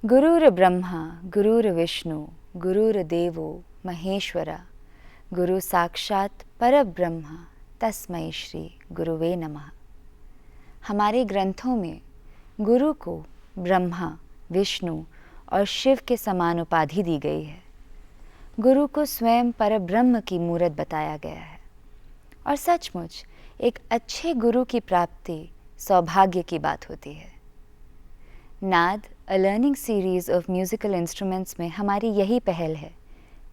गुरुर्ब्रह्मा गुरुर्विष्णु गुरुर्देवो महेश्वरा गुरु साक्षात परब्रह्म तस्मै श्री गुरुवे नमः। हमारे ग्रंथों में गुरु को ब्रह्मा, विष्णु और शिव के समान उपाधि दी गई है। गुरु को स्वयं परब्रह्म की मूरत बताया गया है और सचमुच एक अच्छे गुरु की प्राप्ति सौभाग्य की बात होती है। नाद a learning series of musical instruments में हमारी यही पहल है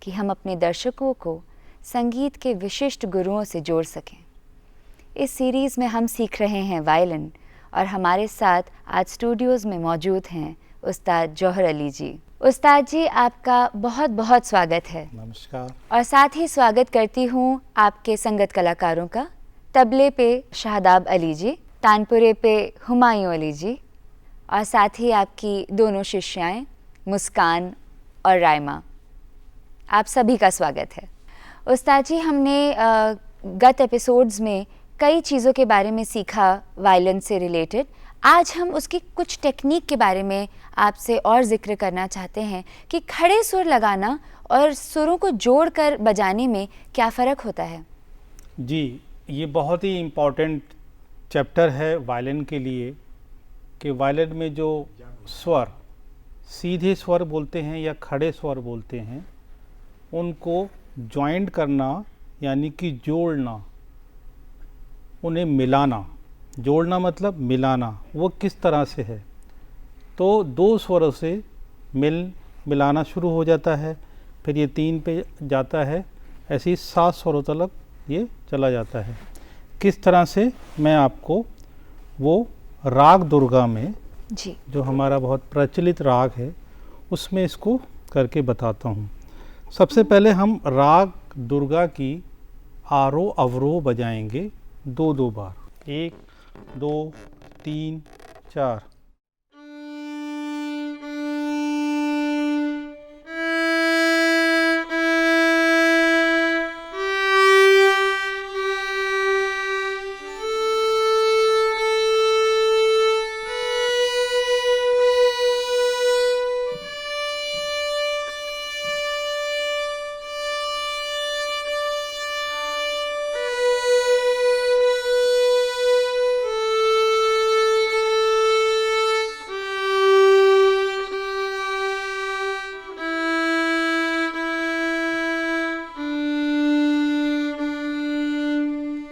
कि हम अपने दर्शकों को संगीत के विशिष्ट गुरुओं से जोड़ सकें। इस सीरीज़ में हम सीख रहे हैं वायलिन और हमारे साथ आज स्टूडियोज़ में मौजूद हैं उस्ताद जौहर अली जी। उस्ताद जी, आपका बहुत बहुत स्वागत है। नमस्कार। और साथ ही स्वागत करती हूँ आपके संगत कलाकारों का। तबले पे शाहदाब अली जी, तानपुरे पे हुमायूं अली जी और साथ ही आपकी दोनों शिष्याएं मुस्कान और रायमा, आप सभी का स्वागत है। उस्ताद जी, हमने गत एपिसोड्स में कई चीज़ों के बारे में सीखा वायलिन से रिलेटेड। आज हम उसकी कुछ टेक्निक के बारे में आपसे और जिक्र करना चाहते हैं कि खड़े सुर लगाना और सुरों को जोड़कर बजाने में क्या फ़र्क होता है। जी, ये बहुत ही इम्पॉर्टेंट चैप्टर है वायलिन के लिए कि वायलिन में जो स्वर, सीधे स्वर बोलते हैं या खड़े स्वर बोलते हैं, उनको जॉइंट करना यानी कि जोड़ना, उन्हें मिलाना। जोड़ना मतलब मिलाना, वो किस तरह से है। तो दो स्वरों से मिलाना शुरू हो जाता है, फिर ये 3 पे जाता है, ऐसे ही 7 स्वरों तक ये चला जाता है। किस तरह से, मैं आपको वो राग दुर्गा में जी, जो हमारा बहुत प्रचलित राग है उसमें इसको करके बताता हूँ। सबसे पहले हम राग दुर्गा की आरोह अवरोह बजाएंगे 2-2 बार। 1 2 3 4।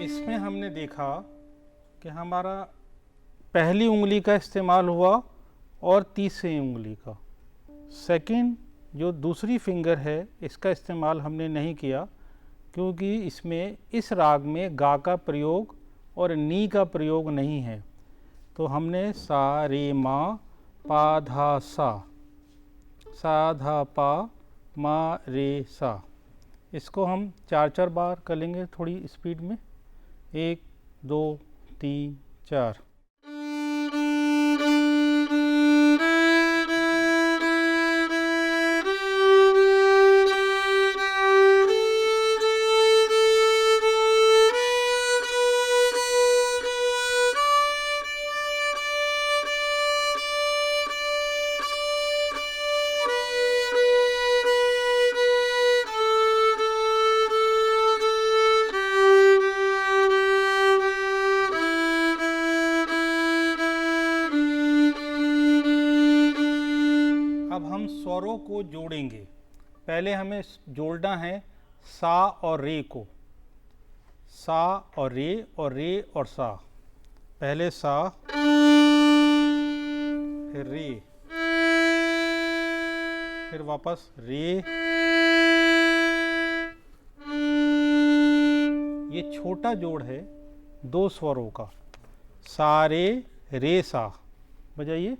इसमें हमने देखा कि हमारा पहली उंगली का इस्तेमाल हुआ और तीसरी उंगली का। सेकंड जो दूसरी फिंगर है, इसका इस्तेमाल हमने नहीं किया क्योंकि इसमें इस राग में गा का प्रयोग और नी का प्रयोग नहीं है। तो हमने सा रे मा पा धा सा, सा धा पा मा रे सा, इसको हम 4-4 बार कर लेंगे थोड़ी स्पीड में। 1 2 3 4। अब हम स्वरों को जोड़ेंगे। पहले हमें जोड़ना है सा और रे को। सा और रे और सा। पहले सा, फिर रे, फिर वापस रे। ये छोटा जोड़ है 2 स्वरों का। सा रे सा। बजाइए।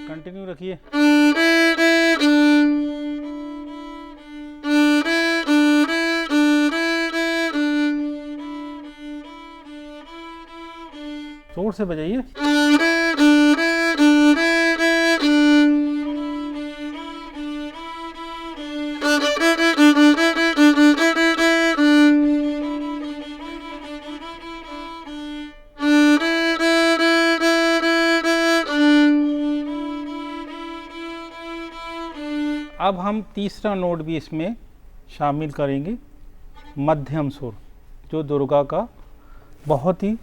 कंटिन्यू रखिए। जोर से बजाइए। अब हम तीसरा नोट भी इसमें शामिल करेंगे, मध्यम सुर, जो दुर्गा का बहुत ही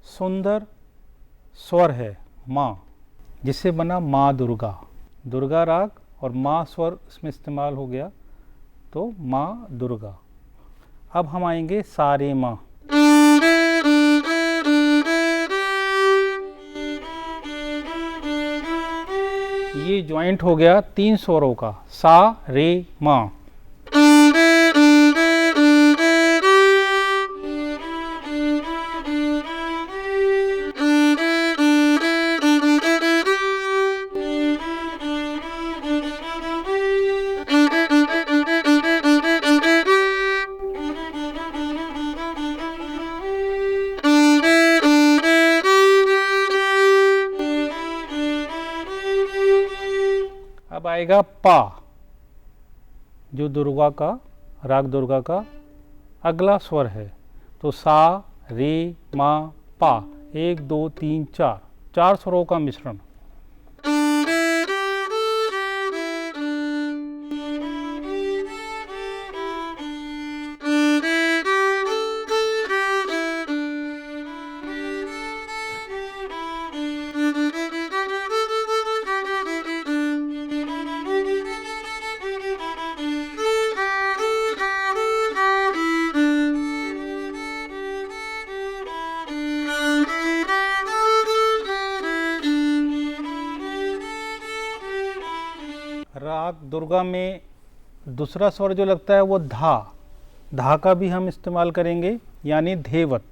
सुंदर स्वर है, माँ, जिससे बना माँ दुर्गा। दुर्गा राग और माँ स्वर इसमें इस्तेमाल हो गया, तो माँ दुर्गा। अब हम आएंगे सारे माँ। ये जॉइंट हो गया 3 स्वरों का, सा रे माँ। अब आएगा पा, जो दुर्गा का, राग दुर्गा का अगला स्वर है। तो सा रे मा पा, 1 2 3 4, 4 स्वरों का मिश्रण। राग दुर्गा में दूसरा स्वर जो लगता है वो धा, धा का भी हम इस्तेमाल करेंगे, यानी धेवत,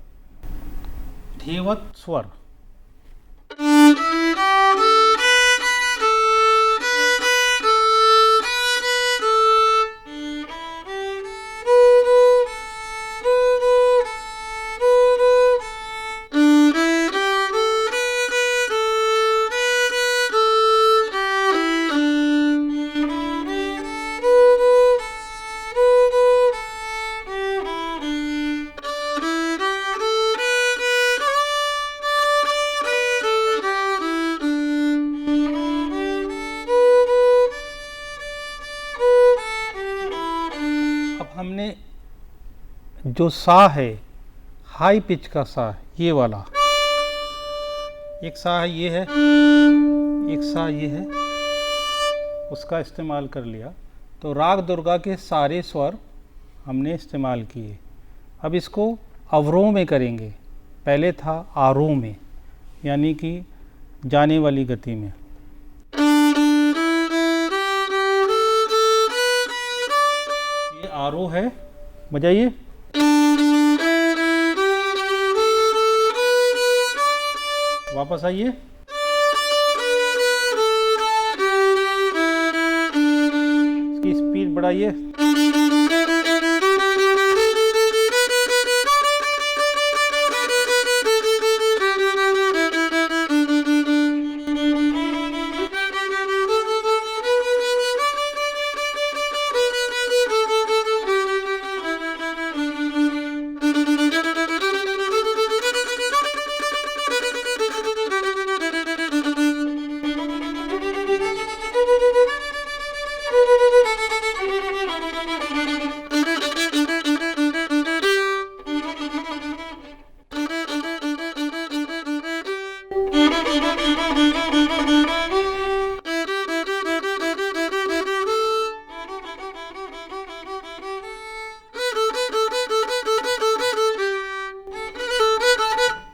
धेवत स्वर। हमने जो सा है, हाई पिच का सा, ये वाला, एक सा है ये है, एक सा ये है, उसका इस्तेमाल कर लिया। तो राग दुर्गा के सारे स्वर हमने इस्तेमाल किए। अब इसको अवरोह में करेंगे। पहले था आरोह में, यानी कि जाने वाली गति में। ये आरोह है, बजाइए। वापस आइए। इसकी स्पीड बढ़ाइए।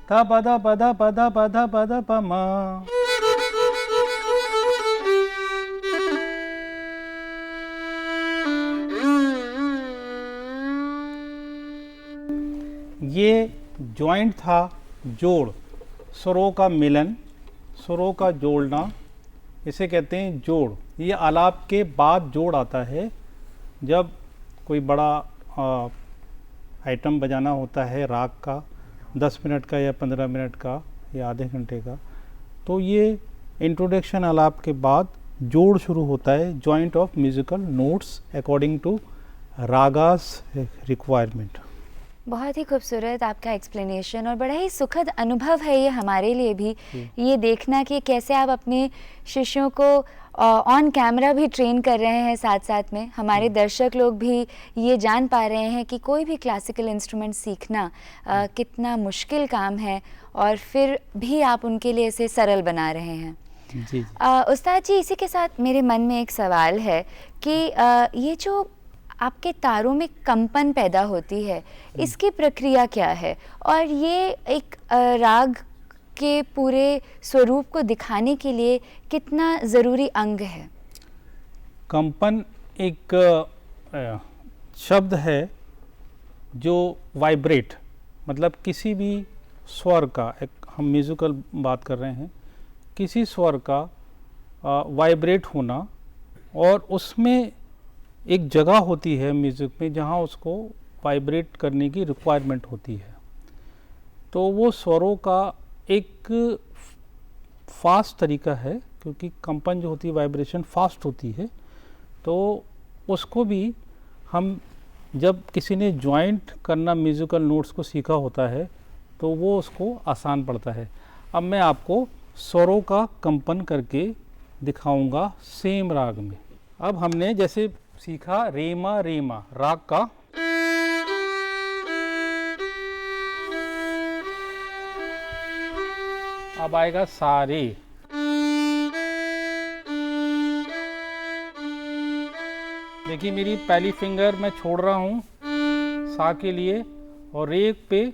धा पदा पदा पदा पदा पदा पमा। ये जॉइंट था, जोड़, स्वरों का मिलन, स्वरों का जोड़ना, इसे कहते हैं जोड़। ये आलाप के बाद जोड़ आता है। जब कोई बड़ा आइटम बजाना होता है राग का, 10 मिनट का या 15 मिनट का या आधे घंटे का, तो ये इंट्रोडक्शन आलाप के बाद जोड़ शुरू होता है, joint of musical notes according to ragas requirement. बहुत ही खूबसूरत आपका एक्सप्लेनेशन और बड़ा ही सुखद अनुभव है ये हमारे लिए भी, ये देखना कि कैसे आप अपने शिष्यों को ऑन कैमरा भी ट्रेन कर रहे हैं, साथ साथ में हमारे दर्शक लोग भी ये जान पा रहे हैं कि कोई भी क्लासिकल इंस्ट्रूमेंट सीखना कितना मुश्किल काम है, और फिर भी आप उनके लिए इसे सरल बना रहे हैं। जी। उस्ताद जी, इसी के साथ मेरे मन में एक सवाल है कि ये जो आपके तारों में कंपन पैदा होती है, इसकी प्रक्रिया क्या है, और ये एक राग के पूरे स्वरूप को दिखाने के लिए कितना ज़रूरी अंग है? कंपन एक शब्द है जो वाइब्रेट, मतलब किसी भी स्वर का, एक हम म्यूज़िकल बात कर रहे हैं, किसी स्वर का वाइब्रेट होना, और उसमें एक जगह होती है म्यूज़िक में जहाँ उसको वाइब्रेट करने की रिक्वायरमेंट होती है। तो वो स्वरों का एक फास्ट तरीका है, क्योंकि कंपन जो होती है वाइब्रेशन फास्ट होती है, तो उसको भी हम जब किसी ने जॉइंट करना म्यूज़िकल नोट्स को सीखा होता है तो वो उसको आसान पड़ता है। अब मैं आपको स्वरों का कंपन करके दिखाऊंगा सेम राग में। अब हमने जैसे सीखा रेमा रेमा राग का, अब आएगा सारे, देखिए मेरी पहली फिंगर मैं छोड़ रहा हूँ सा के लिए, और रे पे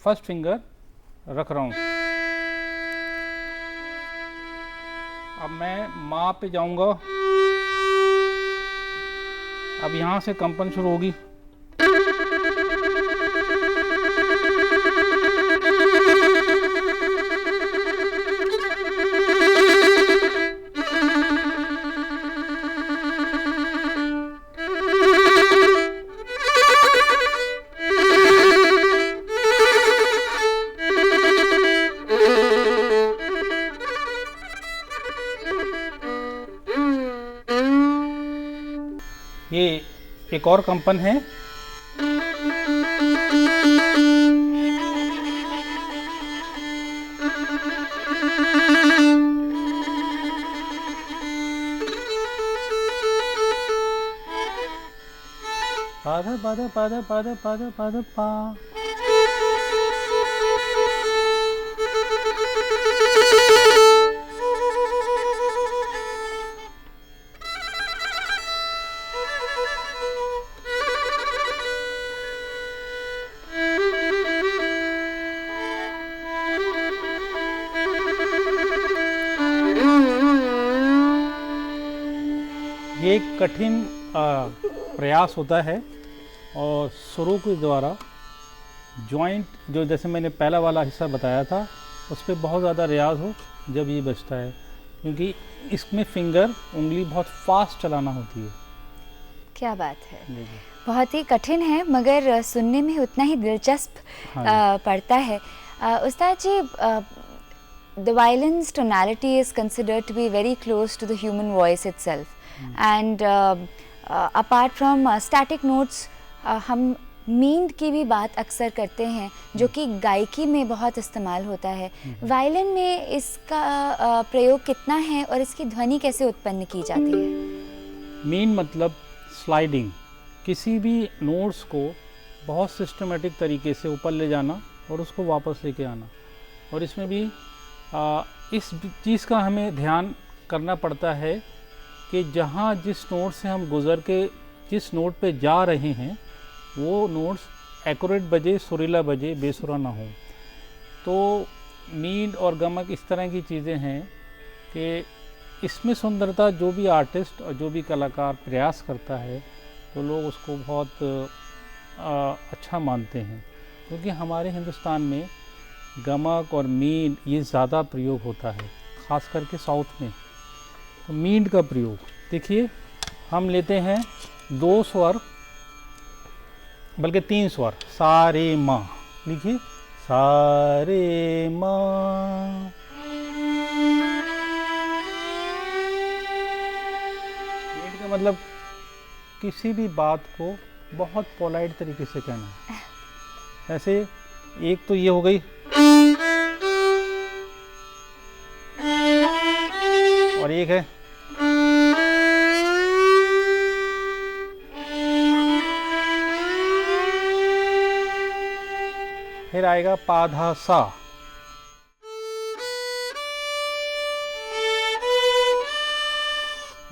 फर्स्ट फिंगर रख रहा हूँ। अब मैं मा पे जाऊंगा, अब यहाँ से कंपन शुरू होगी। ये एक और कंपन है, पादा पादा पादा पादा पादा पादा पा। ये एक कठिन प्रयास होता है, और सुरों के द्वारा जॉइंट जो जैसे मैंने पहला वाला हिस्सा बताया था उस पर बहुत ज़्यादा रियाज हो जब ये बजता है, क्योंकि इसमें फिंगर उंगली बहुत फास्ट चलाना होती है। क्या बात है, बहुत ही कठिन है मगर सुनने में उतना ही दिलचस्प पड़ता है। उस्ताद जी, the violin's tonality is considered to be very close to the human voice itself, and apart from static notes, हम मींड की भी बात अक्सर करते हैं जो कि गायकी में बहुत इस्तेमाल होता है। वायलिन में इसका प्रयोग कितना है और इसकी ध्वनि कैसे उत्पन्न की जाती है? मींड मतलब स्लाइडिंग, किसी भी नोट्स को बहुत सिस्टमेटिक तरीके से ऊपर ले जाना और उसको वापस लेके आना, और इसमें भी इस चीज़ का हमें ध्यान करना पड़ता है कि जहाँ जिस नोट से हम गुज़र के जिस नोट पे जा रहे हैं वो नोट्स एक्यूरेट बजे, सुरीला बजे, बेसुरा ना हो। तो मींड और गमक इस तरह की चीज़ें हैं कि इसमें सुंदरता जो भी आर्टिस्ट और जो भी कलाकार प्रयास करता है तो लोग उसको बहुत अच्छा मानते हैं, क्योंकि हमारे हिंदुस्तान में गमक और मींड ये ज़्यादा प्रयोग होता है, ख़ास करके साउथ में। तो मींड का प्रयोग देखिए, हम लेते हैं 2 स्वर बल्कि 3 स्वर, सा रे मा, लिखिए सा रे मा। मींड का मतलब किसी भी बात को बहुत पोलाइट तरीके से कहना है। ऐसे एक तो ये हो गई, और एक है फिर आएगा पा धा सा,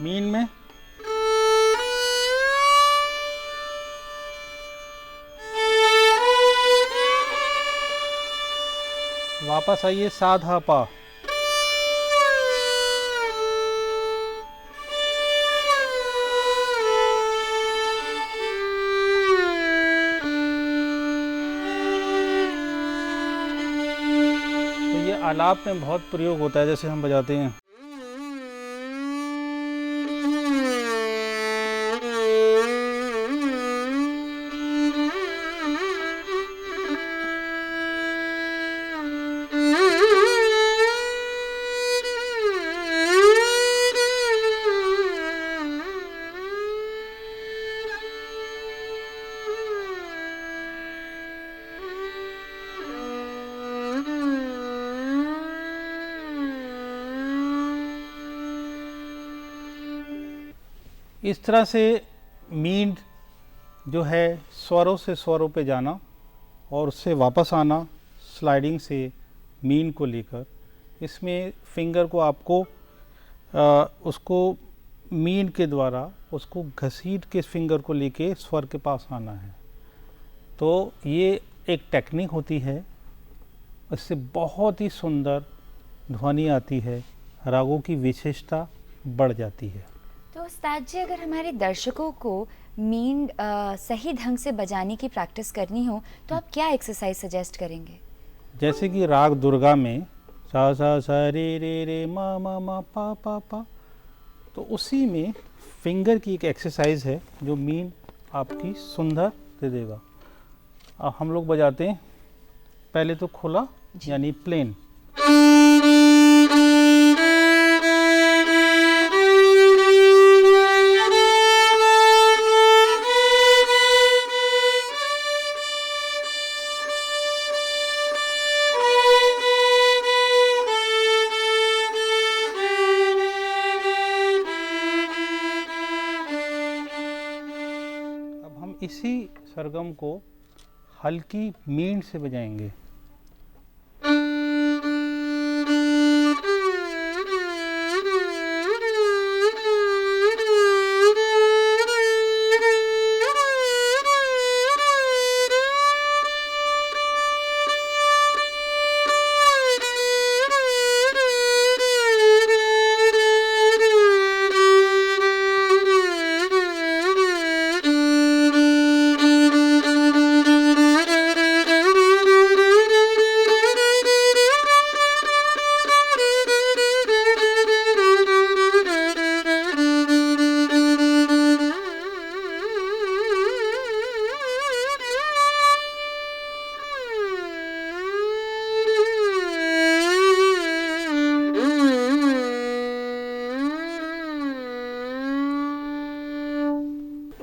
मीन में वापस आइए सा धा पा, तो ये आलाप में बहुत प्रयोग होता है, जैसे हम बजाते हैं। इस तरह से मीन जो है स्वरों से स्वरों पे जाना और उससे वापस आना स्लाइडिंग से मीन को लेकर, इसमें फिंगर को आपको उसको मीन के द्वारा उसको घसीट के फिंगर को लेके स्वर के पास आना है। तो ये एक टेक्निक होती है, इससे बहुत ही सुंदर ध्वनि आती है, रागों की विशेषता बढ़ जाती है। तो उस्ताद जी, अगर हमारे दर्शकों को मीन सही ढंग से बजाने की प्रैक्टिस करनी हो तो आप क्या एक्सरसाइज सजेस्ट करेंगे? जैसे कि राग दुर्गा में सा सा सा रे रे मा मा मा पा पा पा, तो उसी में फिंगर की एक एक्सरसाइज है जो मीन आपकी सुंदर दे देगा। अब हम लोग बजाते हैं, पहले तो खुला यानी प्लेन, इसी सरगम को हल्की मीन से बजाएंगे।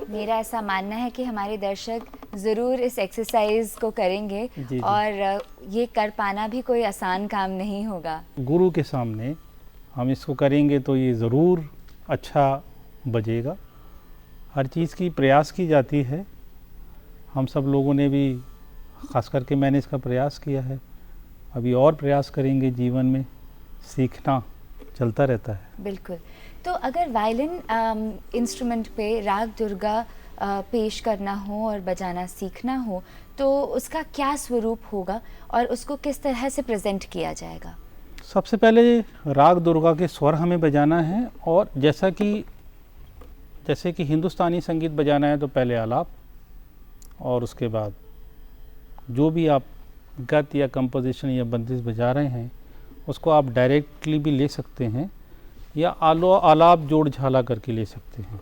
मेरा ऐसा मानना है कि हमारे दर्शक ज़रूर इस एक्सरसाइज को करेंगे जी। और ये कर पाना भी कोई आसान काम नहीं होगा। गुरु के सामने हम इसको करेंगे तो ये ज़रूर अच्छा बजेगा। हर चीज़ की प्रयास की जाती है, हम सब लोगों ने भी, ख़ास करके मैंने इसका प्रयास किया है, अभी और प्रयास करेंगे। जीवन में सीखना चलता रहता है। बिल्कुल। तो अगर वायलिन इंस्ट्रूमेंट पे राग दुर्गा पेश करना हो और बजाना सीखना हो तो उसका क्या स्वरूप होगा और उसको किस तरह से प्रेजेंट किया जाएगा? सबसे पहले राग दुर्गा के स्वर हमें बजाना है, और जैसे कि हिंदुस्तानी संगीत बजाना है तो पहले आलाप, और उसके बाद जो भी आप गत या कंपोजिशन या बंदिश बजा रहे हैं उसको आप डायरेक्टली भी ले सकते हैं या आलाप जोड़ झाला करके ले सकते हैं।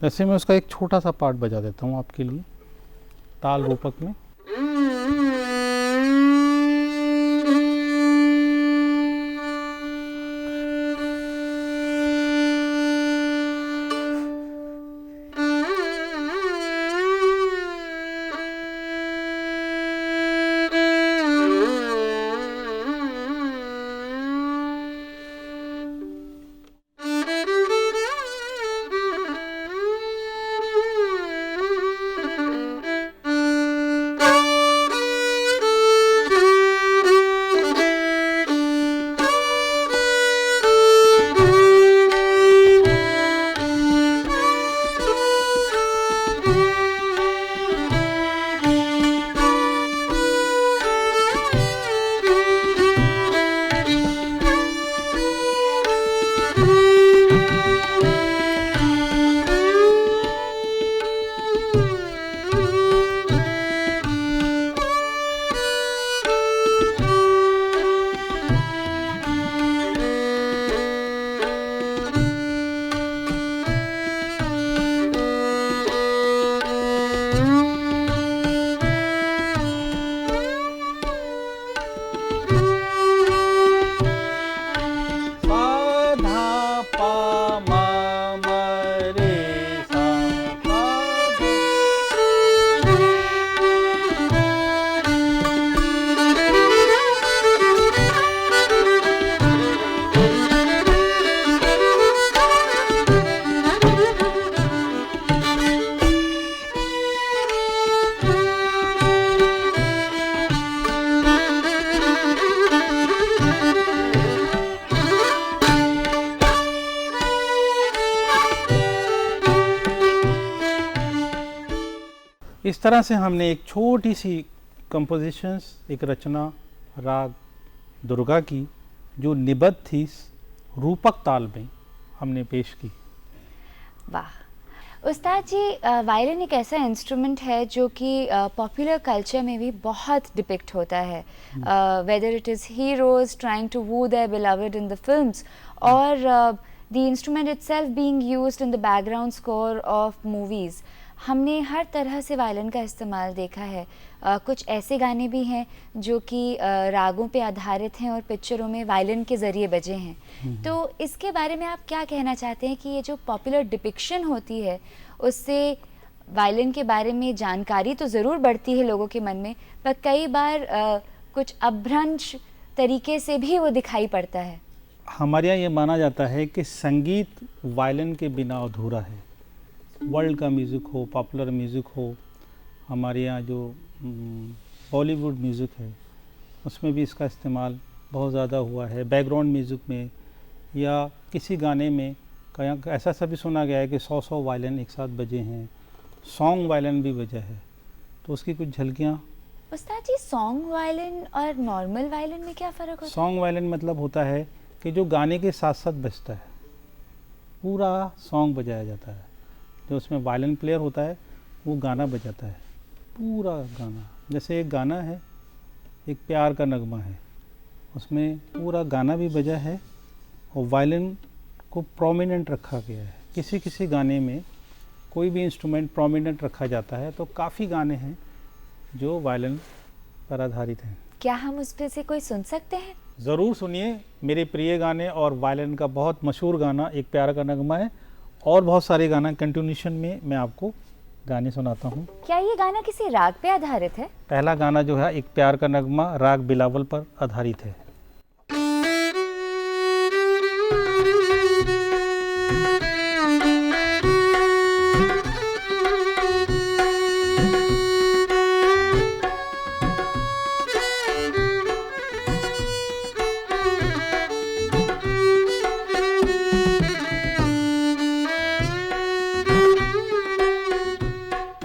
वैसे मैं उसका एक छोटा सा पार्ट बजा देता हूँ आपके लिए, ताल रूपक में। इस तरह से हमने एक छोटी सी कंपोजिशंस, एक रचना राग दुर्गा की जो निबद्ध थी रूपक ताल में हमने पेश की। वाह उस्ताद जी, वायलिन एक ऐसा इंस्ट्रूमेंट है जो कि पॉपुलर कल्चर में भी बहुत डिपिक्ट होता है, whether it is heroes trying to woo their beloved in the films और the instrument itself being used in the background score of movies. हमने हर तरह से वायलिन का इस्तेमाल देखा है। कुछ ऐसे गाने भी हैं जो कि रागों पे आधारित हैं और पिक्चरों में वायलिन के ज़रिए बजे हैं। तो इसके बारे में आप क्या कहना चाहते हैं कि ये जो पॉपुलर डिपिक्शन होती है उससे वायलिन के बारे में जानकारी तो ज़रूर बढ़ती है लोगों के मन में, पर कई बार कुछ अभ्रंश तरीके से भी वो दिखाई पड़ता है। हमारे यहाँ ये माना जाता है कि संगीत वायलिन के बिना अधूरा है। वर्ल्ड का म्यूज़िक हो, पॉपुलर म्यूज़िक हो, हमारे यहाँ जो बॉलीवुड म्यूज़िक है उसमें भी इसका इस्तेमाल बहुत ज़्यादा हुआ है। बैकग्राउंड म्यूज़िक में या किसी गाने में कहीं ऐसा सा भी सुना गया है कि 100 वायलिन एक साथ बजे हैं, सॉन्ग वायलिन भी बजा है। तो उसकी कुछ झलकियाँ। उस्ताद जी, सॉन्ग वायलिन और नॉर्मल वायलिन में क्या फ़र्क होता है? सॉन्ग वायलिन मतलब होता है कि जो गाने के साथ साथ बजता है, पूरा सॉन्ग बजाया जाता है। जो उसमें वायलिन प्लेयर होता है वो गाना बजाता है, पूरा गाना। जैसे एक गाना है, एक प्यार का नगमा है, उसमें पूरा गाना भी बजा है और वायलिन को प्रोमिनेंट रखा गया है। किसी किसी गाने में कोई भी इंस्ट्रूमेंट प्रोमिनेंट रखा जाता है, तो काफ़ी गाने हैं जो वायलिन पर आधारित हैं। क्या हम उस पे से कोई सुन सकते हैं? ज़रूर सुनिए मेरे प्रिय गाने और वायलिन का बहुत मशहूर गाना एक प्यार का नगमा है, और बहुत सारे गाना कंटिन्यूशन में मैं आपको गाने सुनाता हूँ। क्या ये गाना किसी राग पे आधारित है? पहला गाना जो है एक प्यार का नगमा राग बिलावल पर आधारित है।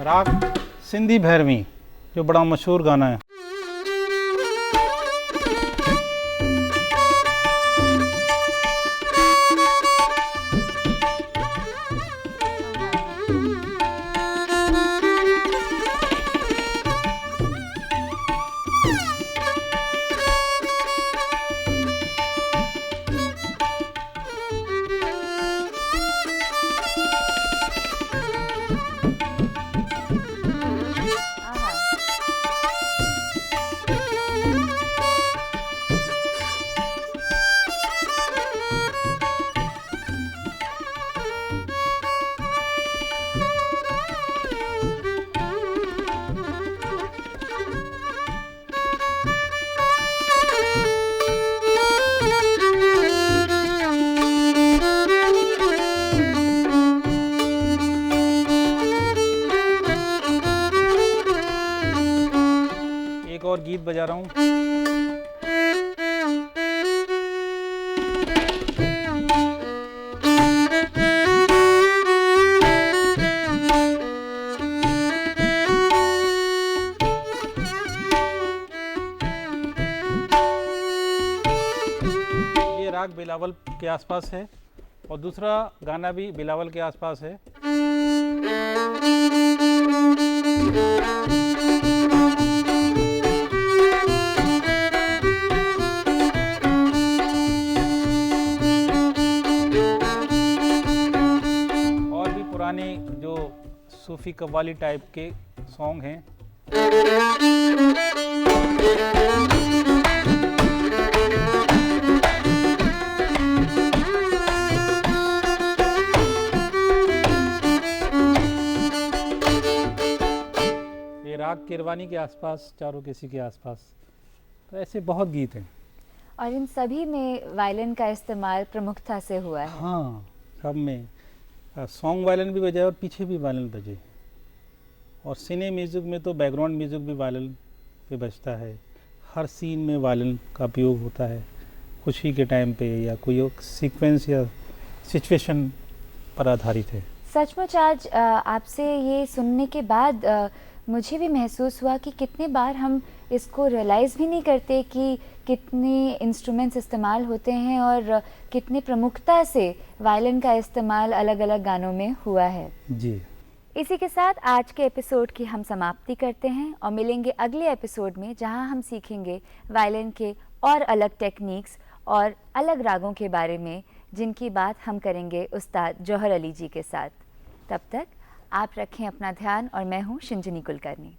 राग सिंधी भैरवी जो बड़ा मशहूर गाना है। एक और गीत बजा रहा हूँ। ये राग बिलावल के आसपास है और दूसरा गाना भी बिलावल के आसपास है। और भी पुराने जो सूफी कव्वाली टाइप के सॉन्ग हैं। राग किरवानी के आसपास, चारों किसी के आसपास, तो ऐसे बहुत गीत हैं। और इन सभी में वायलिन का इस्तेमाल प्रमुखता से हुआ है। हाँ, सब में सॉन्ग वायलिन भी बजाए और पीछे भी वायलिन बजे। और सिने म्यूज़िक में तो बैकग्राउंड म्यूज़िक भी वायलिन पे बजता है। हर सीन में वायलिन का उपयोग होता है, खुशी के टाइम पे या कोई सीक्वेंस या सिचुएशन पर आधारित है। सचमुच आज आपसे ये सुनने के बाद मुझे भी महसूस हुआ कि कितने बार हम इसको रियलाइज़ भी नहीं करते कि कितने इंस्ट्रूमेंट्स इस्तेमाल होते हैं और कितने प्रमुखता से वायलिन का इस्तेमाल अलग अलग गानों में हुआ है। जी। इसी के साथ आज के एपिसोड की हम समाप्ति करते हैं और मिलेंगे अगले एपिसोड में, जहां हम सीखेंगे वायलिन के और अलग टेक्निक्स और अलग रागों के बारे में, जिनकी बात हम करेंगे उस्ताद जौहर अली जी के साथ। तब तक आप रखें अपना ध्यान और मैं हूँ शिंजनी कुलकर्णी।